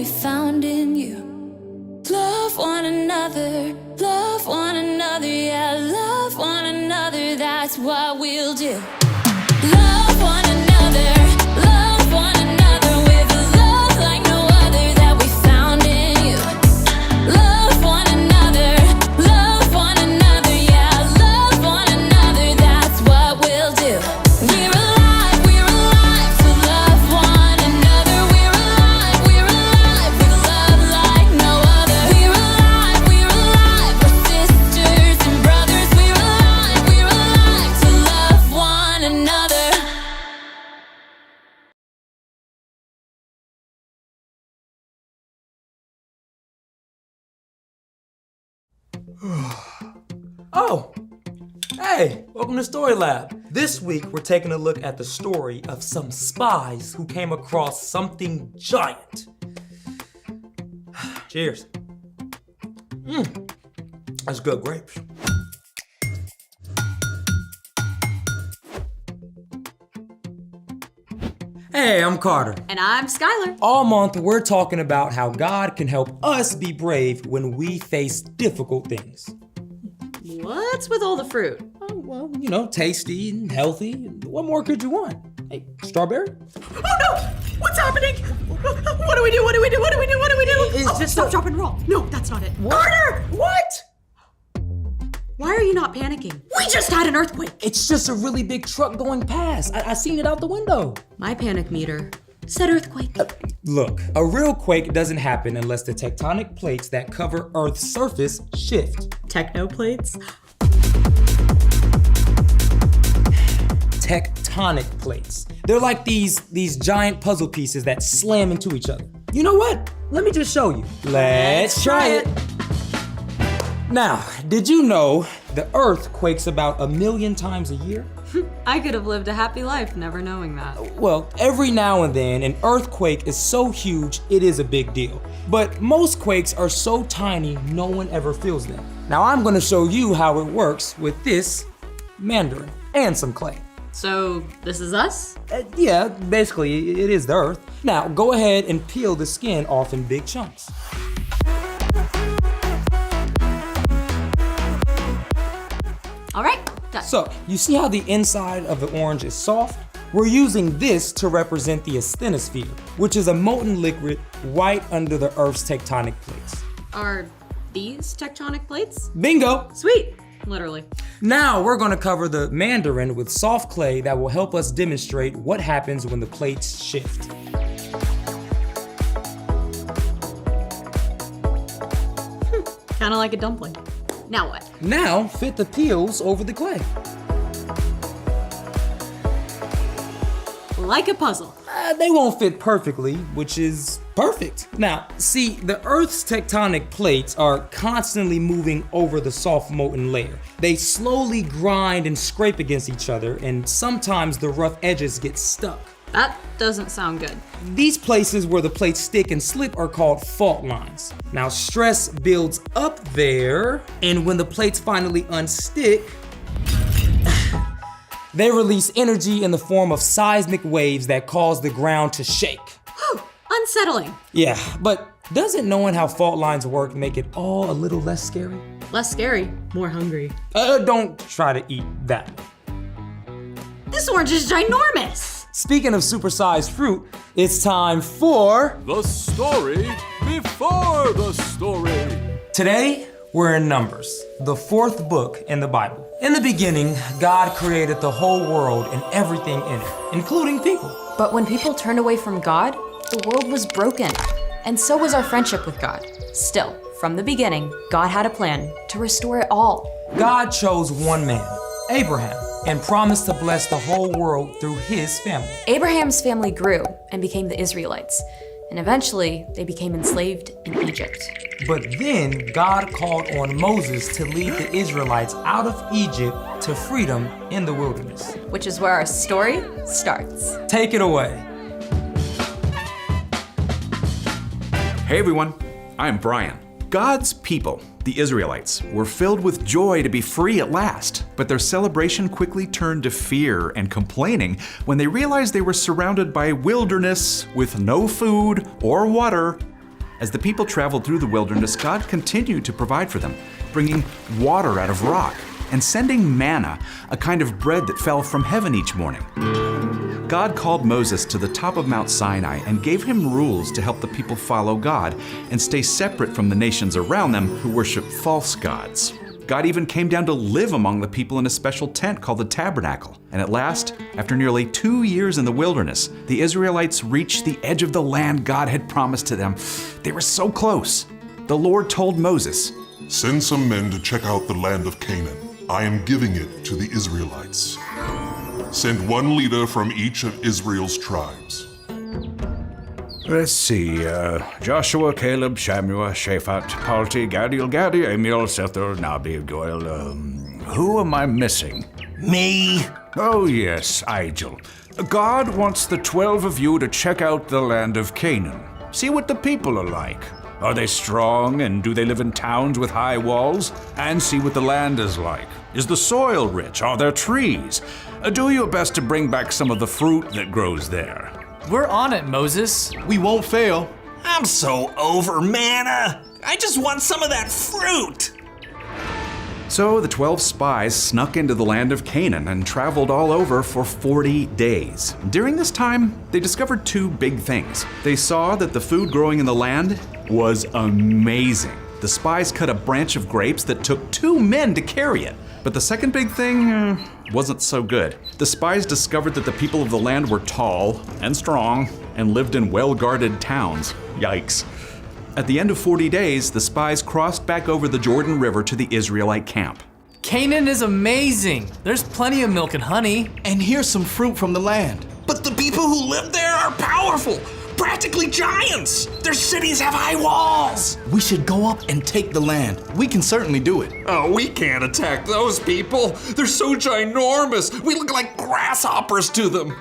found in you. Love one another, yeah, love one another, that's what we'll do. Love one another with a love like no other that we found in you. Love one another, yeah, love one another, that's what we'll do. We're alive to love one another. We're alive with love like no other. We're alive, we're sisters and brothers. We're alive to love one another. Oh, hey, welcome to Story Lab. This week we're taking a look at the story of some spies who came across something giant. Cheers. That's good grapes. Hey, I'm Carter. And I'm Skylar. All month, we're talking about how God can help us be brave when we face difficult things. What's with all the fruit? Oh, well, you know, tasty and healthy. What more could you want? Hey, strawberry? Oh no! What's happening? What do we do? It's just stop, drop, and roll. No, that's not it. What? Carter! What? Why are you not panicking? We just had an earthquake. It's just a really big truck going past. I seen it out the window. My panic meter said earthquake. Look, a real quake doesn't happen unless the tectonic plates that cover Earth's surface shift. Techno plates? Tectonic plates. They're like these giant puzzle pieces that slam into each other. You know what? Let me just show you. Let's try it. Now, did you know the Earth quakes about 1 million times a year? I could have lived a happy life never knowing that. Well, every now and then, an earthquake is so huge, it is a big deal. But most quakes are so tiny, no one ever feels them. Now, I'm gonna show you how it works with this mandarin and some clay. So, this is us? Yeah, basically, it is the Earth. Now, go ahead and peel the skin off in big chunks. All right, done. So, you see how the inside of the orange is soft? We're using this to represent the asthenosphere, which is a molten liquid right under the Earth's tectonic plates. Are these tectonic plates? Bingo! Sweet, literally. Now we're gonna cover the mandarin with soft clay that will help us demonstrate what happens when the plates shift. Kinda like a dumpling. Now what? Now fit the peels over the clay. Like a puzzle. They won't fit perfectly, which is perfect. Now, see, the Earth's tectonic plates are constantly moving over the soft molten layer. They slowly grind and scrape against each other, and sometimes the rough edges get stuck. That doesn't sound good. These places where the plates stick and slip are called fault lines. Now, stress builds up there, and when the plates finally unstick, they release energy in the form of seismic waves that cause the ground to shake. Unsettling. Yeah, but doesn't knowing how fault lines work make it all a little less scary? Less scary, more hungry. Don't try to eat that. This orange is ginormous. Speaking of supersized fruit, it's time for The story before the story. Today, we're in Numbers, the 4th book in the Bible. In the beginning, God created the whole world and everything in it, including people. But when people turned away from God, the world was broken, and so was our friendship with God. Still, from the beginning, God had a plan to restore it all. God chose one man, Abraham, and promised to bless the whole world through his family. Abraham's family grew and became the Israelites, and eventually they became enslaved in Egypt. But then God called on Moses to lead the Israelites out of Egypt to freedom in the wilderness. Which is where our story starts. Take it away. Hey everyone, I'm Brian. God's people, the Israelites, were filled with joy to be free at last, but their celebration quickly turned to fear and complaining when they realized they were surrounded by wilderness with no food or water As the people traveled through the wilderness, God continued to provide for them, bringing water out of rock and sending manna, a kind of bread that fell from heaven each morning. God called Moses to the top of Mount Sinai and gave him rules to help the people follow God and stay separate from the nations around them who worship false gods. God even came down to live among the people in a special tent called the tabernacle. And at last, after nearly 2 years in the wilderness, the Israelites reached the edge of the land God had promised to them. They were so close. The Lord told Moses, "Send some men to check out the land of Canaan. I am giving it to the Israelites. Send one leader from each of Israel's tribes." Let's see, Joshua, Caleb, Shammua, Shaphat, Palti, Gadiel, Gadi, Amiel, Sethur, Nabi, Goel, who am I missing? Me? Oh yes, Igel. God wants the 12 of you to check out the land of Canaan. See what the people are like. Are they strong, and do they live in towns with high walls? And see what the land is like. Is the soil rich? Are there trees? Do your best to bring back some of the fruit that grows there. We're on it, Moses. We won't fail. I'm so over manna. I just want some of that fruit. So the 12 spies snuck into the land of Canaan and traveled all over for 40 days. During this time, they discovered 2 big things. They saw that the food growing in the land was amazing. The spies cut a branch of grapes that took 2 men to carry it. But the second big thing wasn't so good. The spies discovered that the people of the land were tall and strong and lived in well-guarded towns. Yikes. At the end of 40 days, the spies crossed back over the Jordan River to the Israelite camp. Canaan is amazing. There's plenty of milk and honey. And here's some fruit from the land. But the people who live there are powerful, practically giants. Their cities have high walls. We should go up and take the land. We can certainly do it. Oh, we can't attack those people. They're so ginormous. We look like grasshoppers to them.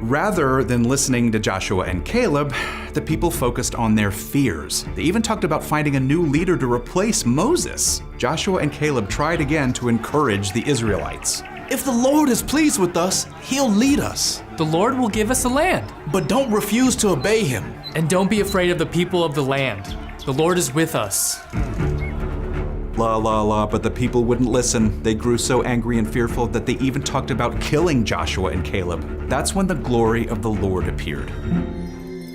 Rather than listening to Joshua and Caleb, the people focused on their fears. They even talked about finding a new leader to replace Moses. Joshua and Caleb tried again to encourage the Israelites. If the Lord is pleased with us, he'll lead us. The Lord will give us the land. But don't refuse to obey him. And don't be afraid of the people of the land. The Lord is with us. La la la, but the people wouldn't listen. They grew so angry and fearful that they even talked about killing Joshua and Caleb. That's when the glory of the Lord appeared.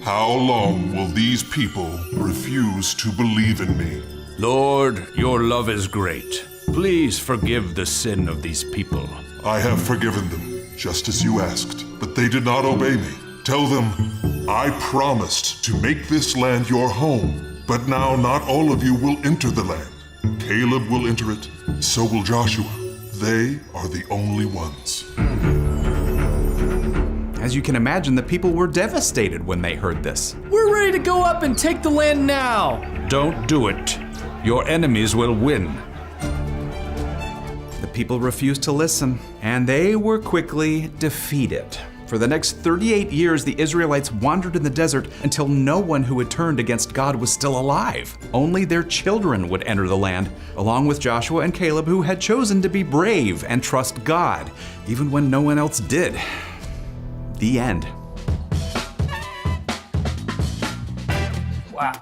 How long will these people refuse to believe in me? Lord, your love is great. Please forgive the sin of these people. I have forgiven them, just as you asked, but they did not obey me. Tell them, I promised to make this land your home, but now not all of you will enter the land. Caleb will enter it, so will Joshua. They are the only ones. As you can imagine, the people were devastated when they heard this. We're ready to go up and take the land now. Don't do it. Your enemies will win. The people refused to listen, and they were quickly defeated. For the next 38 years, the Israelites wandered in the desert until no one who had turned against God was still alive. Only their children would enter the land, along with Joshua and Caleb, who had chosen to be brave and trust God, even when no one else did. The end. Wow.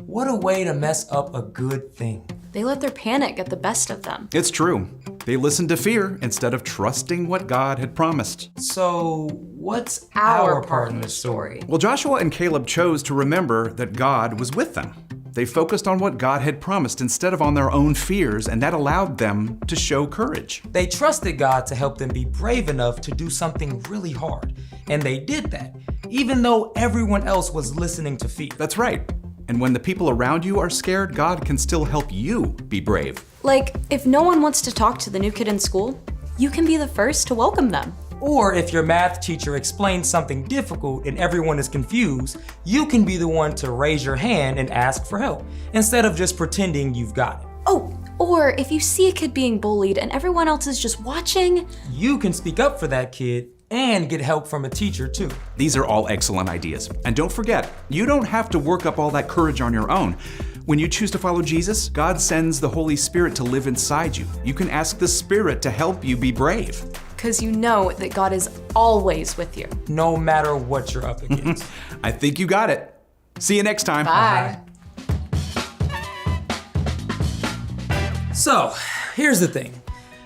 What a way to mess up a good thing. They let their panic get the best of them. It's true. They listened to fear instead of trusting what God had promised. So, what's our part in the story? Well, Joshua and Caleb chose to remember that God was with them. They focused on what God had promised instead of on their own fears, and that allowed them to show courage. They trusted God to help them be brave enough to do something really hard. And they did that, even though everyone else was listening to fear. That's right. And when the people around you are scared, God can still help you be brave. Like, if no one wants to talk to the new kid in school, you can be the first to welcome them. Or if your math teacher explains something difficult and everyone is confused, you can be the one to raise your hand and ask for help, instead of just pretending you've got it. Oh, or if you see a kid being bullied and everyone else is just watching, you can speak up for that kid and get help from a teacher too. These are all excellent ideas. And don't forget, you don't have to work up all that courage on your own. When you choose to follow Jesus, God sends the Holy Spirit to live inside you. You can ask the Spirit to help you be brave. because you know that God is always with you. No matter what you're up against. I think you got it. See you next time. Bye. So, here's the thing.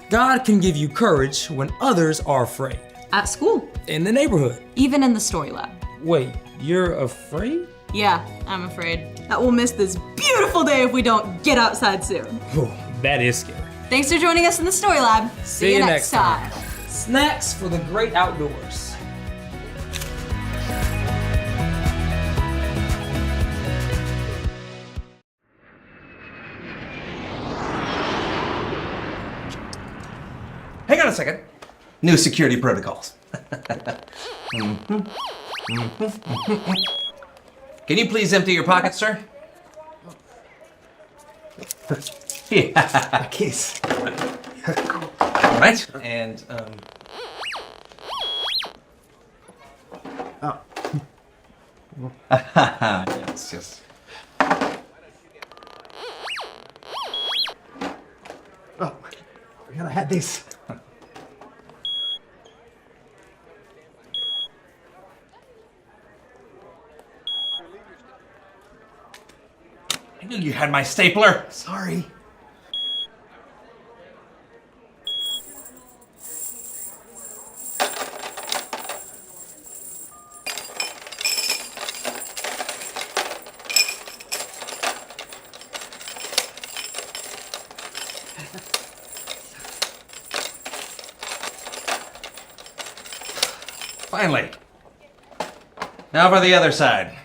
God can give you courage when others are afraid. At school. In the neighborhood. Even in the story lab. Wait, you're afraid? Yeah, I'm afraid that we'll miss this beautiful day if we don't get outside soon. Oh, that is scary. Thanks for joining us in the story lab. See you next time. Snacks for the great outdoors. Hang on a second. New security protocols. Can you please empty your pockets, sir? Yeah, keys. All right, and oh. yes. Oh, we gotta have these. I knew you had my stapler. Sorry. Finally. Now for the other side.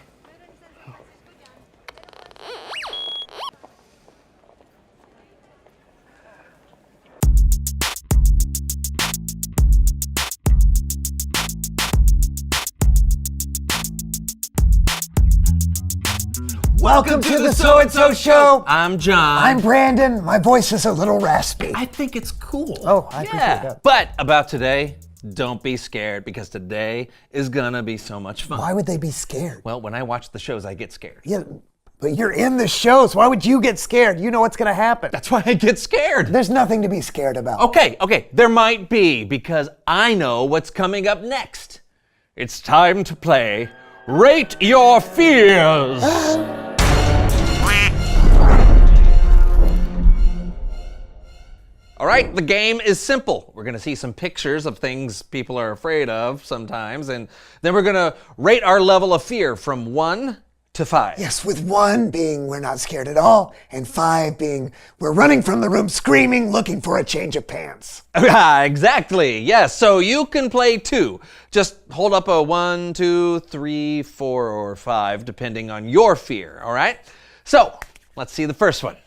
Welcome to the So and So Show. I'm John. I'm Brandon. My voice is a little raspy. I think it's cool. Oh, I appreciate that. But about today, don't be scared because today is gonna be so much fun. Why would they be scared? Well, when I watch the shows, I get scared. Yeah, but you're in the shows. Why would you get scared? You know what's gonna happen. That's why I get scared. There's nothing to be scared about. Okay, there might be because I know what's coming up next. It's time to play Rate Your Fears. All right, the game is simple. We're gonna see some pictures of things people are afraid of sometimes, and then we're gonna rate our level of fear from 1 to 5. Yes, with 1 being we're not scared at all, and 5 being we're running from the room screaming, looking for a change of pants. Exactly, yes. So you can play 2. Just hold up a 1, 2, 3, 4, or 5, depending on your fear, all right? So, let's see the first one.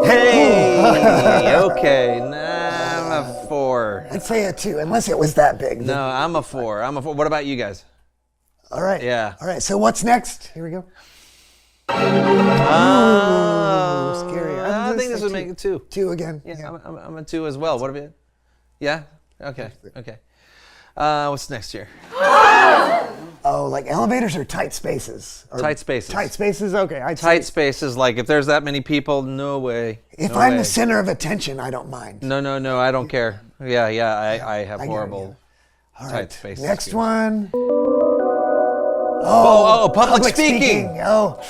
Hey, okay, nah, I'm a 4. I'd say a 2, unless it was that big. No, I'm a 4. What about you guys? All right. Yeah. All right, so what's next? Here we go. Ooh, scary. I think this would make it 2. 2 again. Yeah. I'm a 2 as well. What have you? Yeah? Okay. What's next here? Oh, like elevators or tight spaces? Or Tight spaces. Tight spaces? Okay. Tight spaces, like if there's that many people, no way. If No I'm way. the center of attention, I don't mind. No, I don't care. Yeah, I have I get it, horrible All tight right. spaces. Next one. Oh, public speaking. Oh,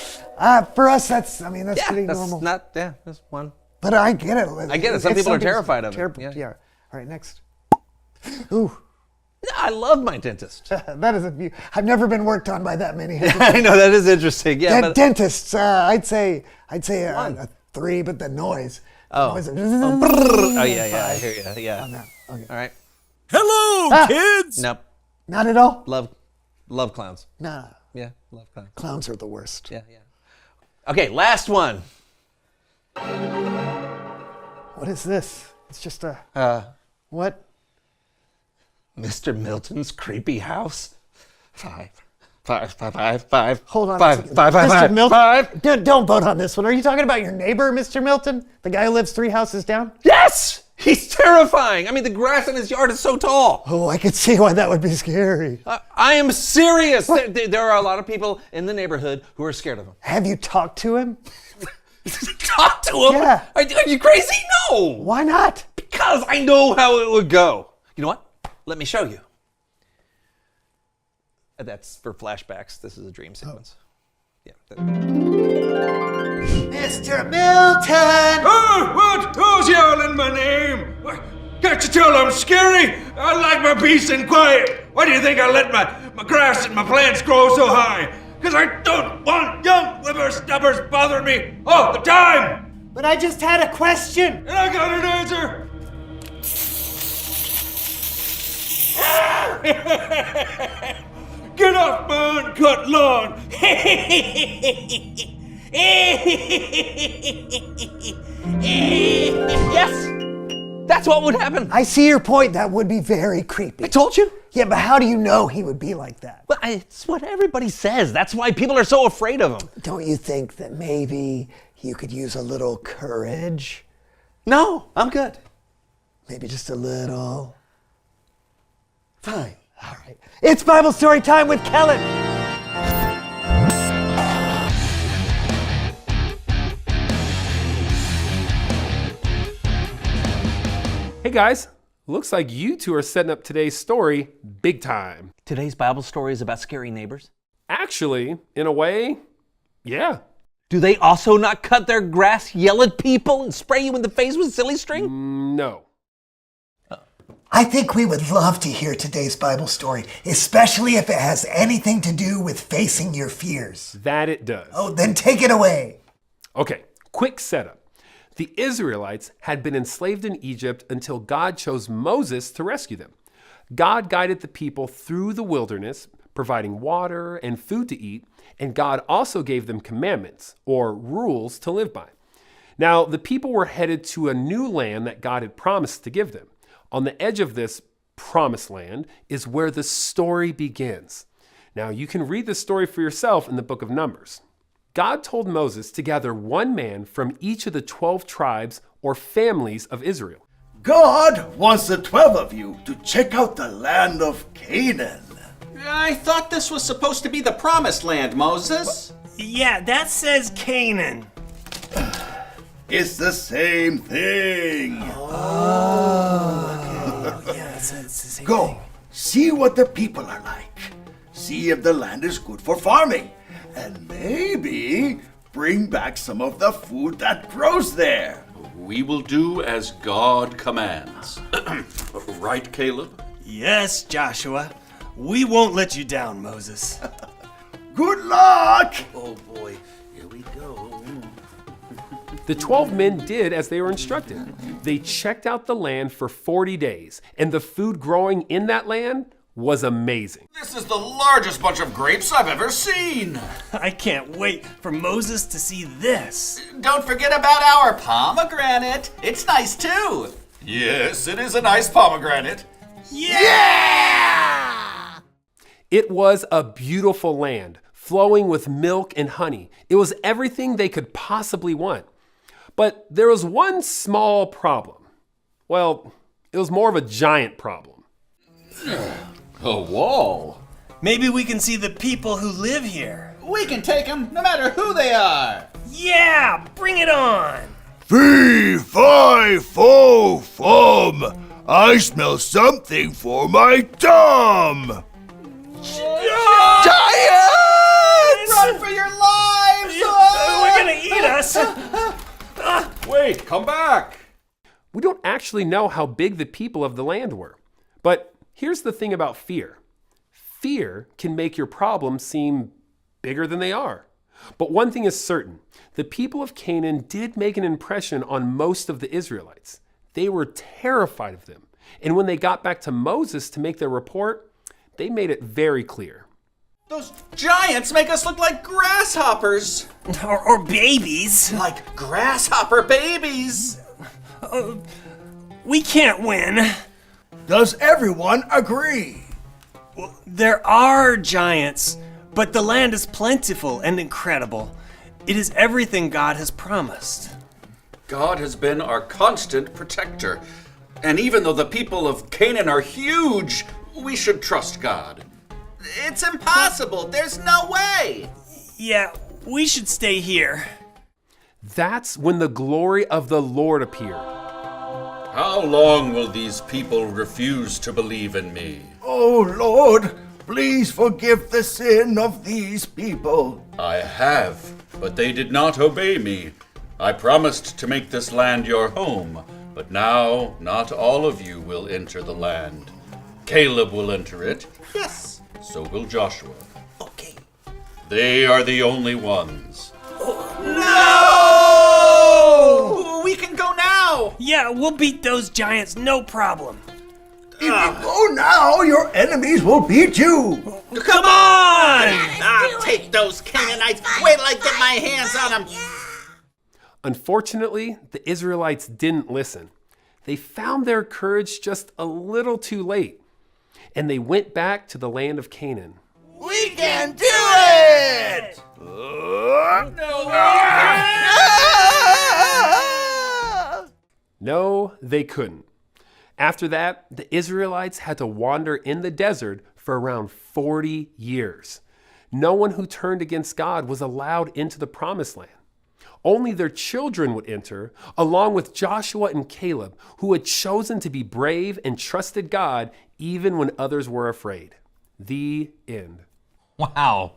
for us, that's pretty that's normal. That's 1. But I get it. I get it. Some people are terrified of it. Yeah. All right, next. Ooh. I love my dentist. That is a view. I've never been worked on by that many. I know, that is interesting. Yeah, but Dentists, I'd say a 3, but the noise. Oh. Noise of- Oh, yeah, I hear you. Yeah. Okay. All right. Hello, kids! Nope. Not at all? Love clowns. Nah. Yeah, love clowns. Clowns are the worst. Yeah. Okay, last one. What is this? It's just a... what? Mr. Milton's creepy house. 5. Hold on. Five. Mr. Milton? 5. Don't vote on this one. Are you talking about your neighbor, Mr. Milton? The guy who lives 3 houses down? Yes! He's terrifying. I mean, the grass in his yard is so tall. Oh, I could see why that would be scary. I am serious. There are a lot of people in the neighborhood who are scared of him. Have you talked to him? Talk to him? Yeah. Are you crazy? No. Why not? because I know how it would go. You know what? Let me show you. That's for flashbacks. This is a dream sequence. Yeah. Mr. Milton! Oh, what? Who's yelling my name? Can't you tell I'm scary? I like my peace and quiet. Why do you think I let my grass and my plants grow so high? Because I don't want young whippersnappers bothering me all the time. But I just had a question. And I got an answer. Get off my uncut lawn. Yes! That's what would happen. I see your point. That would be very creepy. I told you. Yeah, but how do you know he would be like that? But it's what everybody says. That's why people are so afraid of him. Don't you think that maybe you could use a little courage? No, I'm good. Maybe just a little. Fine. All right. It's Bible story time with Kellen. Hey guys, looks like you two are setting up today's story big time. Today's Bible story is about scary neighbors? Actually, in a way, yeah. Do they also not cut their grass, yell at people, and spray you in the face with silly string? No. I think we would love to hear today's Bible story, especially if it has anything to do with facing your fears. That it does. Oh, then take it away. Okay, quick setup. The Israelites had been enslaved in Egypt until God chose Moses to rescue them. God guided the people through the wilderness, providing water and food to eat, and God also gave them commandments, or rules, to live by. Now, the people were headed to a new land that God had promised to give them. On the edge of this promised land is where the story begins. Now, you can read the story for yourself in the book of Numbers. God told Moses to gather one man from each of the 12 tribes or families of Israel. God wants the 12 of you to check out the land of Canaan. I thought this was supposed to be the promised land, Moses. Yeah, that says Canaan. It's the same thing. It's the same Go, thing. see what the people are like. See if the land is good for farming. And maybe bring back some of the food that grows there. We will do as God commands. Right, Caleb? Yes, Joshua. We won't let you down, Moses. Good luck! Oh boy, here we go. The 12 men did as they were instructed. They checked out the land for 40 days, and the food growing in that land was amazing. This is the largest bunch of grapes I've ever seen. I can't wait for Moses to see this. Don't forget about our pomegranate. It's nice too. Yes, it is a nice pomegranate. Yeah! It was a beautiful land, flowing with milk and honey. It was everything they could possibly want. But there was one small problem. Well, it was more of a giant problem. A wall? Maybe we can see the people who live here. We can take them no matter who they are. Yeah, bring it on. Fee, fi, fo, fum. I smell something for my tum. Giants! Run for your lives! We're gonna eat us. Wait, come back! We don't actually know how big the people of the land were. But here's the thing about fear. Fear can make your problems seem bigger than they are. But one thing is certain. The people of Canaan did make an impression on most of the Israelites. They were terrified of them. And when they got back to Moses to make their report, they made it very clear. Those giants make us look like grasshoppers. Or babies. Like grasshopper babies. We can't win. Does everyone agree? Well, there are giants, but the land is plentiful and incredible. It is everything God has promised. God has been our constant protector. And even though the people of Canaan are huge, we should trust God. It's impossible. There's no way. Yeah, we should stay here. That's when the glory of the Lord appeared. How long will these people refuse to believe in me? Oh, Lord, please forgive the sin of these people. I have, but they did not obey me. I promised to make this land your home, but now not all of you will enter the land. Caleb will enter it. Yes. So will Joshua. Okay. They are the only ones. No! We can go now! Yeah, we'll beat those giants, no problem. If you go now, your enemies will beat you. Come on! I'll take those Canaanites. Wait till I get my hands on them. Unfortunately, the Israelites didn't listen. They found their courage just a little too late, and they went back to the land of Canaan. We can do it! No, they couldn't. After that, the Israelites had to wander in the desert for around 40 years. No one who turned against God was allowed into the promised land. Only their children would enter, along with Joshua and Caleb, who had chosen to be brave and trusted God even when others were afraid. The end. Wow.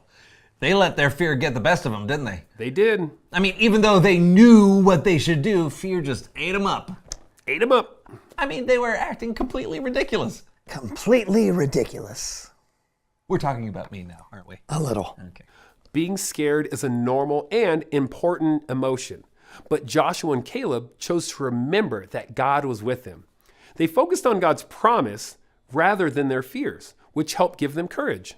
They let their fear get the best of them, didn't they? They did. I mean, even though they knew what they should do, fear just ate them up. Ate them up. I mean, they were acting completely ridiculous. Completely ridiculous. We're talking about me now, aren't we? A little. Okay. Being scared is a normal and important emotion, but Joshua and Caleb chose to remember that God was with them. They focused on God's promise rather than their fears, which helped give them courage.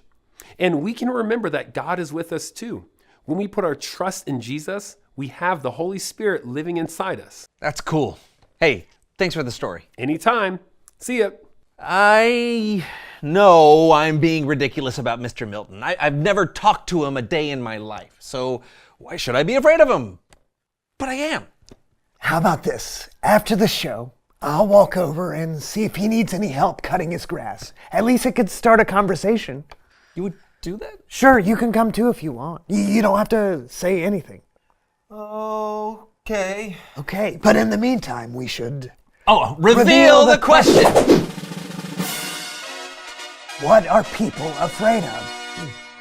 And we can remember that God is with us too. When we put our trust in Jesus, we have the Holy Spirit living inside us. That's cool. Hey, thanks for the story. Anytime. See ya. I know I'm being ridiculous about Mr. Milton. I've never talked to him a day in my life, so why should I be afraid of him? But I am. How about this? After the show, I'll walk over and see if he needs any help cutting his grass. At least it could start a conversation. You would do that? Sure, you can come too if you want. You don't have to say anything. Okay. Okay, but in the meantime, we should... Oh, reveal the question! What are people afraid of?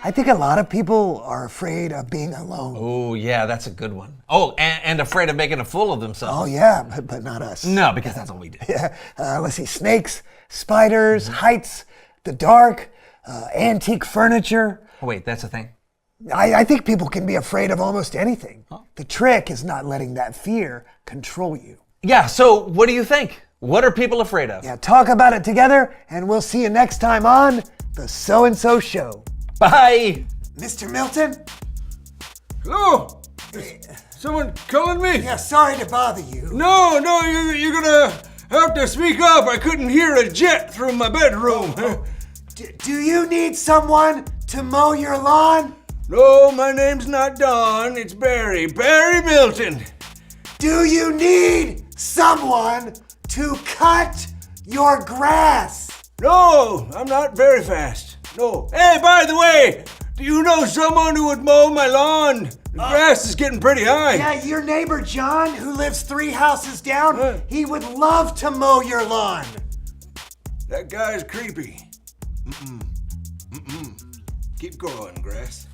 I think a lot of people are afraid of being alone. Oh, yeah, that's a good one. Oh, and afraid of making a fool of themselves. Oh, yeah, but not us. No, because that's all we do. Yeah. Let's see, snakes, spiders, heights, the dark, antique furniture. Oh, wait, that's a thing? I think people can be afraid of almost anything. Huh? The trick is not letting that fear control you. Yeah, so what do you think? What are people afraid of? Yeah, talk about it together, and we'll see you next time on The So-and-So Show. Bye! Mr. Milton? Hello? Is someone calling me? Yeah, sorry to bother you. No, you're gonna have to speak up. I couldn't hear a jet through my bedroom. Do you need someone to mow your lawn? No, my name's not Don. It's Barry. Barry Milton. Do you need someone to cut your grass? No, I'm not very fast. No. Hey, by the way, do you know someone who would mow my lawn? The grass is getting pretty high. Yeah, your neighbor John, who lives 3 houses down, he would love to mow your lawn. That guy's creepy. Keep going, grass.